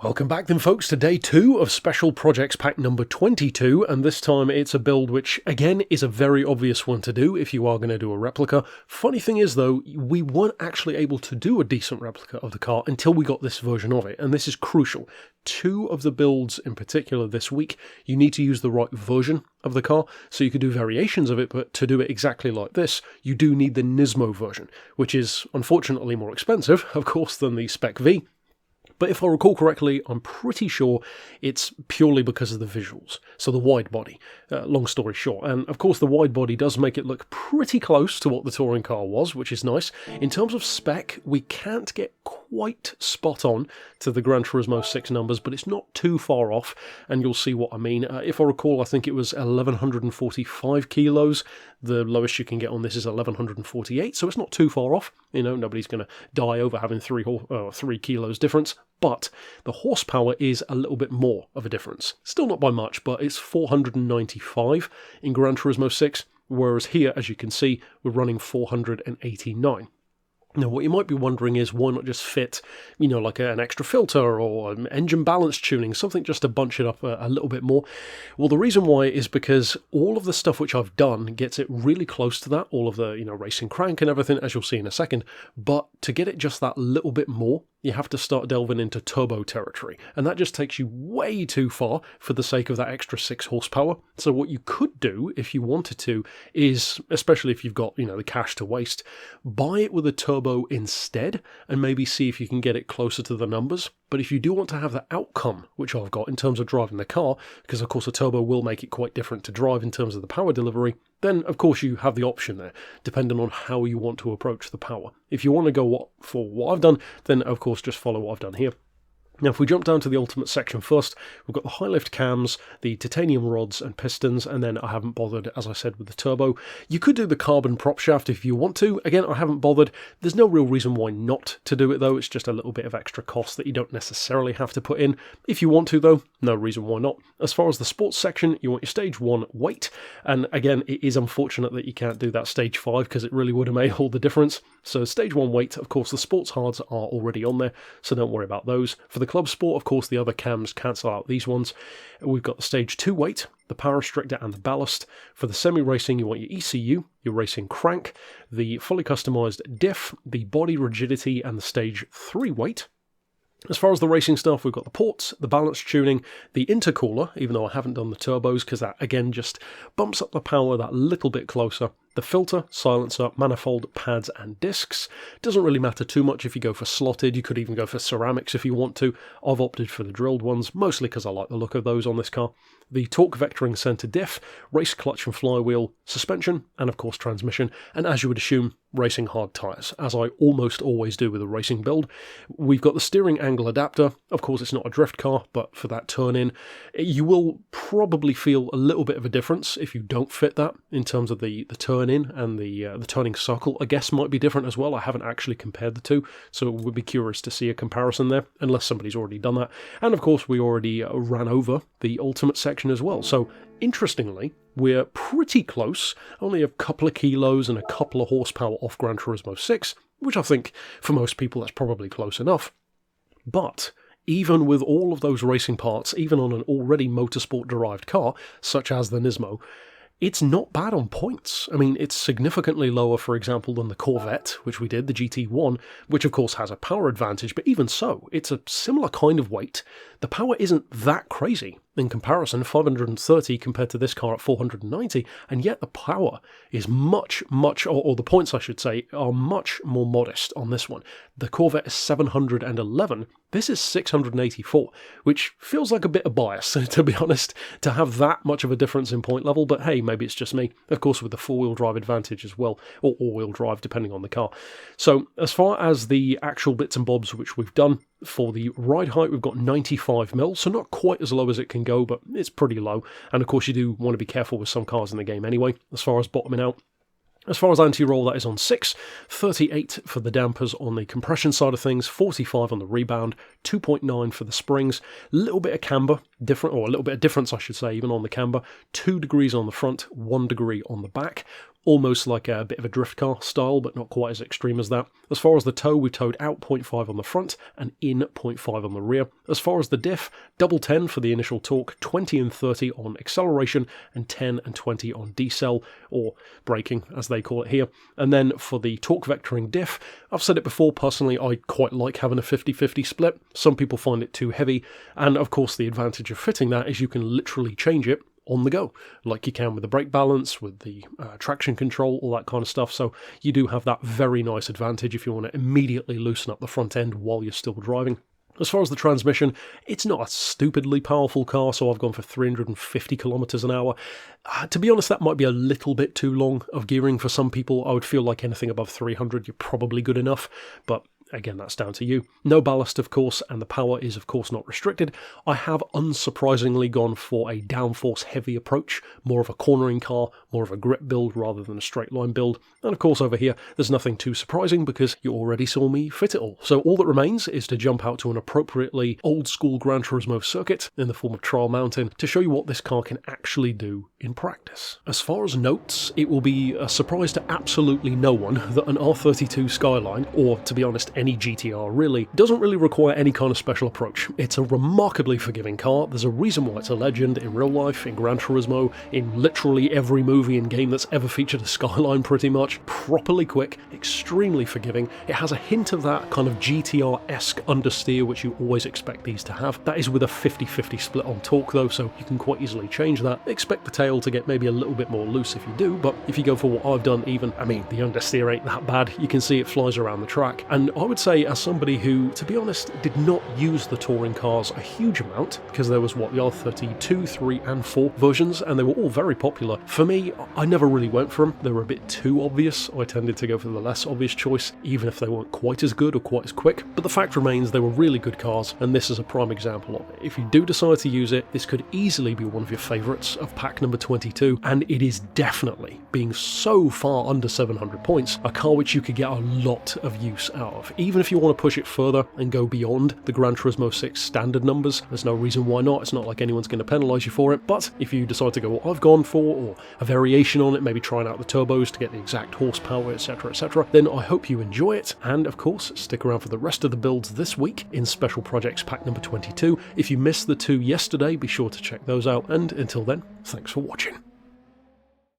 Welcome back then folks to day 2 of Special Projects Pack number 22, and this time it's a build which again is a very obvious one to do if you are going to do a replica. Funny thing is though, we weren't actually able to do a decent replica of the car until we got this version of it, and this is crucial. 2 of the builds in particular this week, you need to use the right version of the car, so you could do variations of it, but to do it exactly like this, you do need the Nismo version, which is unfortunately more expensive, of course, than the Spec V. But if I recall correctly, I'm pretty sure it's purely because of the visuals. So the wide body, long story short. And of course the wide body does make it look pretty close to what the touring car was, which is nice. In terms of spec, we can't get quite spot on to the Gran Turismo 6 numbers, but it's not too far off, and you'll see what I mean. If I recall, I think it was 1145 kilos. The lowest you can get on this is 1148, so it's not too far off. You know, nobody's going to die over having 3 kilos difference. But the horsepower is a little bit more of a difference. Still not by much, but it's 495 in Gran Turismo 6, whereas here, as you can see, we're running 489. Now, what you might be wondering is why not just fit, you know, like an extra filter or an engine balance tuning, something just to bunch it up a little bit more. Well, the reason why is because all of the stuff which I've done gets it really close to that, all of the, you know, racing crank and everything, as you'll see in a second. But to get it just that little bit more, you have to start delving into turbo territory, and that just takes you way too far for the sake of that extra 6 horsepower. So what you could do, if you wanted to, is, especially if you've got, you know, the cash to waste, buy it with a turbo instead, and maybe see if you can get it closer to the numbers. But if you do want to have the outcome, which I've got in terms of driving the car, because of course a turbo will make it quite different to drive in terms of the power delivery, then of course you have the option there, depending on how you want to approach the power. If you want to go for what I've done, then of course just follow what I've done here. Now, if we jump down to the ultimate section first, we've got the high lift cams, the titanium rods and pistons, and then I haven't bothered, as I said, with the turbo. You could do the carbon prop shaft if you want to. Again, I haven't bothered. There's no real reason why not to do it, though. It's just a little bit of extra cost that you don't necessarily have to put in. If you want to, though, no reason why not. As far as the sports section, you want your stage 1 weight, and again, it is unfortunate that you can't do that stage 5 because it really would have made all the difference. So stage 1 weight, of course, the sports hards are already on there, so don't worry about those. For the Club Sport, of course, the other cams cancel out these ones. We've got the stage 2 weight, the power restrictor and the ballast. For the semi-racing, you want your ECU, your racing crank, the fully customized diff, the body rigidity, and the stage 3 weight. As far as the racing stuff, we've got the ports, the balance tuning, the intercooler, even though I haven't done the turbos, because that, again, just bumps up the power that little bit closer. The filter, silencer, manifold, pads and discs. Doesn't really matter too much if you go for slotted. You could even go for ceramics if you want to. I've opted for the drilled ones, mostly because I like the look of those on this car. The torque vectoring center diff, race clutch and flywheel, suspension, and of course transmission. And as you would assume, racing hard tyres, as I almost always do with a racing build. We've got the steering angle adapter. Of course, it's not a drift car, but for that turn-in, you will probably feel a little bit of a difference if you don't fit that in terms of the turn-in, and the turning circle, I guess, might be different as well. I haven't actually compared the two, so it would be curious to see a comparison there, unless somebody's already done that. And of course, we already ran over the ultimate section as well. So, interestingly, we're pretty close, only a couple of kilos and a couple of horsepower off Gran Turismo 6, which I think, for most people, that's probably close enough. But even with all of those racing parts, even on an already motorsport-derived car, such as the Nismo, it's not bad on points. I mean, it's significantly lower, for example, than the Corvette, which we did, the GT1, which of course has a power advantage, but even so, it's a similar kind of weight. The power isn't that crazy. In comparison, 530 compared to this car at 490, and yet the power is much, or the points I should say, are much more modest on this one. The Corvette is 711, this is 684, which feels like a bit of bias, to be honest, to have that much of a difference in point level, but hey, maybe it's just me. Of course, with the four-wheel drive advantage as well, or all-wheel drive, depending on the car. So, as far as the actual bits and bobs which we've done, for the ride height, we've got 95mm, so not quite as low as it can go, but it's pretty low. And of course, you do want to be careful with some cars in the game anyway, as far as bottoming out. As far as anti-roll, that is on 6, 38 for the dampers on the compression side of things, 45 on the rebound, 2.9 for the springs, a little bit of camber, different, or a little bit of difference I should say, even on the camber, 2 degrees on the front, 1 degree on the back. almost like a bit of a drift car style, but not quite as extreme as that. As far as the tow, we towed out 0.5 on the front and in 0.5 on the rear. As far as the diff, double 10 for the initial torque, 20 and 30 on acceleration, and 10 and 20 on decel, or braking as they call it here. And then for the torque vectoring diff, I've said it before, personally I quite like having a 50-50 split. Some people find it too heavy, and of course the advantage of fitting that is you can literally change it on the go, like you can with the brake balance, with the traction control, all that kind of stuff. So you do have that very nice advantage if you want to immediately loosen up the front end while you're still driving. As far as the transmission, it's not a stupidly powerful car, so I've gone for 350 kilometers an hour. To be honest, that might be a little bit too long of gearing for some people. I would feel like anything above 300, you're probably good enough, but again, that's down to you. No ballast, of course, and the power is, of course, not restricted. I have unsurprisingly gone for a downforce-heavy approach, more of a cornering car, more of a grip build rather than a straight line build. And of course, over here, there's nothing too surprising because you already saw me fit it all. So all that remains is to jump out to an appropriately old-school Gran Turismo circuit in the form of Trial Mountain to show you what this car can actually do in practice. As far as notes, it will be a surprise to absolutely no one that an R32 Skyline, or to be honest, any GT-R really, doesn't really require any kind of special approach. It's a remarkably forgiving car. There's a reason why it's a legend in real life, in Gran Turismo, in literally every movie and game that's ever featured a Skyline pretty much. Properly quick, extremely forgiving. It has a hint of that kind of GT-R-esque understeer which you always expect these to have. That is with a 50-50 split on torque though, so you can quite easily change that. Expect the tail to get maybe a little bit more loose if you do, but if you go for what I've done even, I mean, the understeer ain't that bad. You can see it flies around the track, and I would say as somebody who, to be honest, did not use the touring cars a huge amount, because there was, what, the R32, 3 and 4 versions, and they were all very popular. For me, I never really went for them. They were a bit too obvious. I tended to go for the less obvious choice, even if they weren't quite as good or quite as quick. But the fact remains, they were really good cars, and this is a prime example of it. If you do decide to use it, this could easily be one of your favourites of pack number 22, and it is definitely, being so far under 700 points, a car which you could get a lot of use out of. Even if you want to push it further and go beyond the Gran Turismo 6 standard numbers, there's no reason why not. It's not like anyone's going to penalise you for it, but if you decide to go what I've gone for, or a variation on it, maybe trying out the turbos to get the exact horsepower, etc., then I hope you enjoy it, and of course, stick around for the rest of the builds this week in Special Projects pack number 22. If you missed the two yesterday, be sure to check those out, and until then, thanks for watching.